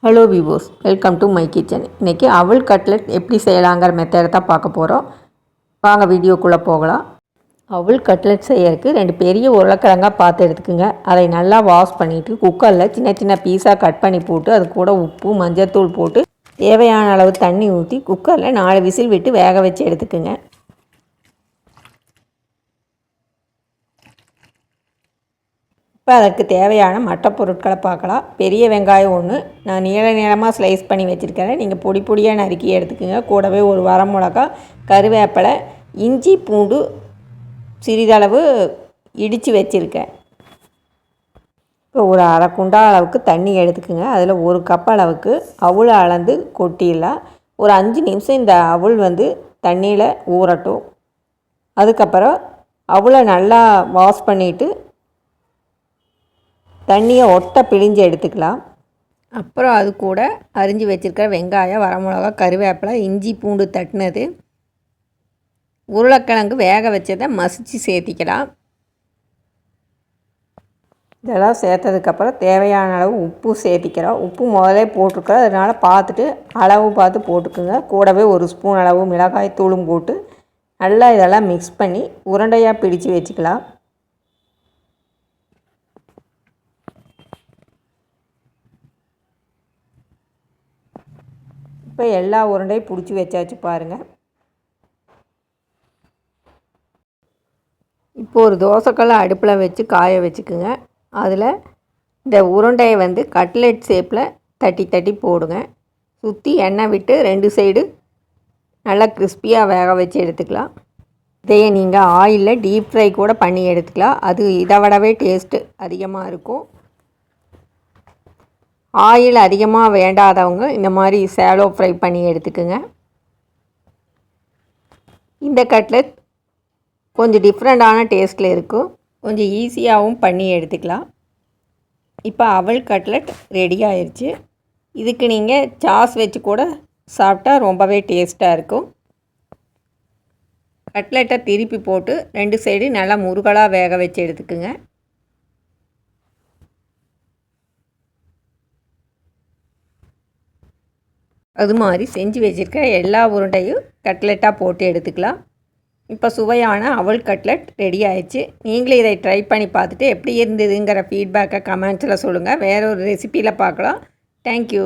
Hello viewers, welcome to my kitchen. இன்றைக்கி அவல் cutlet எப்படி செய்யலாங்கிற மெத்தடை தான் பார்க்க போகிறோம். வாங்க வீடியோக்குள்ளே போகலாம். அவல் கட்லெட் செய்யறதுக்கு 2 பெரிய உருளைக்கிழங்காக பார்த்து எடுத்துக்கோங்க. அதை நல்லா வாஷ் பண்ணிவிட்டு குக்கரில் சின்ன சின்ன பீஸாக கட் பண்ணி போட்டு அது கூட உப்பு மஞ்சள்தூள் போட்டு தேவையான அளவு தண்ணி ஊற்றி குக்கரில் 4 விசில் விட்டு வேக வச்சு எடுத்துக்கோங்க. இப்போ அதற்கு தேவையான மற்ற பொருட்களை பார்க்கலாம். பெரிய வெங்காயம் 1 நான் நீளமாக ஸ்லைஸ் பண்ணி வச்சுருக்கிறேன். நீங்கள் பொடி பொடியாக நறுக்கி எடுத்துக்கோங்க. கூடவே ஒரு வரமிளகா, கருவேப்பிலை, இஞ்சி பூண்டு சிறிதளவு இடித்து வச்சுருக்கேன். இப்போ ஒரு அரை குண்டா அளவுக்கு தண்ணி எடுத்துக்கோங்க. அதில் 1 கப் அளவுக்கு அவலை அளந்து கொட்டிடலாம். ஒரு 5 நிமிஷம் இந்த அவல் தண்ணியில் ஊறட்டும். அதுக்கப்புறம் அவலை நல்லா வாஷ் பண்ணிவிட்டு தண்ணியை ஒட்ட பிழிஞ்சு எடுத்துக்கலாம். அப்புறம் அது கூட அரிஞ்சு வச்சுருக்கிற வெங்காயம், வரமிளகா, கருவேப்பிலை, இஞ்சி பூண்டு தட்டினது, உருளைக்கிழங்கு வேக வச்சதை மசித்து சேர்த்திக்கலாம். இதெல்லாம் சேர்த்ததுக்கப்புறம் தேவையான அளவு உப்பு சேர்த்திக்கிறோம். உப்பு முதலே போட்டிருக்கிறோம், அதனால் பார்த்துட்டு அளவு பார்த்து போட்டுக்குங்க. கூடவே 1 ஸ்பூன் அளவு மிளகாய் தூளும் போட்டு நல்லா இதெல்லாம் மிக்ஸ் பண்ணி உருண்டையாக பிடிச்சு வச்சுக்கலாம். இப்போ எல்லா உருண்டையும் பிடிச்சி வச்சாச்சு பாருங்கள். இப்போ ஒரு தோசைக்கல்லை அடுப்பில் வச்சு காய வச்சுக்குங்க. அதில் இந்த உருண்டையை கட்லெட் ஷேப்பில் தட்டி தட்டி போடுங்க. சுற்றி எண்ணெய் விட்டு 2 சைடு நல்லா கிறிஸ்பியாக வேக வச்சு எடுத்துக்கலாம். இதையே நீங்கள் ஆயிலில் டீப் ஃப்ரை கூட பண்ணி எடுத்துக்கலாம். அது இதை விடவே டேஸ்ட்டு அதிகமாக இருக்கும். ஆயில் அதிகமாக வேண்டாதவங்க இந்த மாதிரி சேலோ ஃப்ரை பண்ணி எடுத்துக்கோங்க. இந்த கட்லெட் கொஞ்சம் டிஃப்ரெண்ட்டான டேஸ்ட்டில் இருக்கும். கொஞ்சம் ஈஸியாகவும் பண்ணி எடுத்துக்கலாம். இப்போ அவல் கட்லெட் ரெடி ஆயிடுச்சு. இதுக்கு நீங்கள் சாஸ் வச்சு கூட சாப்பிட்டா ரொம்பவே டேஸ்ட்டாக இருக்கும். கட்லெட்டை திருப்பி போட்டு 2 சைடு நல்லா முருகலாக வேக வச்சு எடுத்துக்குங்க. அது மாதிரி செஞ்சு வச்சுருக்க எல்லா உருண்டையும் கட்லெட்டாக போட்டு எடுத்துக்கலாம். இப்போ சுவையான அவல் கட்லெட் ரெடி ஆயிடுச்சு. நீங்களே இதை ட்ரை பண்ணி பார்த்துட்டு எப்படி இருந்ததுங்கிற ஃபீட்பேக்கை கமெண்ட்ஸில் சொல்லுங்கள். வேறு ஒரு ரெசிப்பியில் பார்க்கலாம். தேங்க்யூ.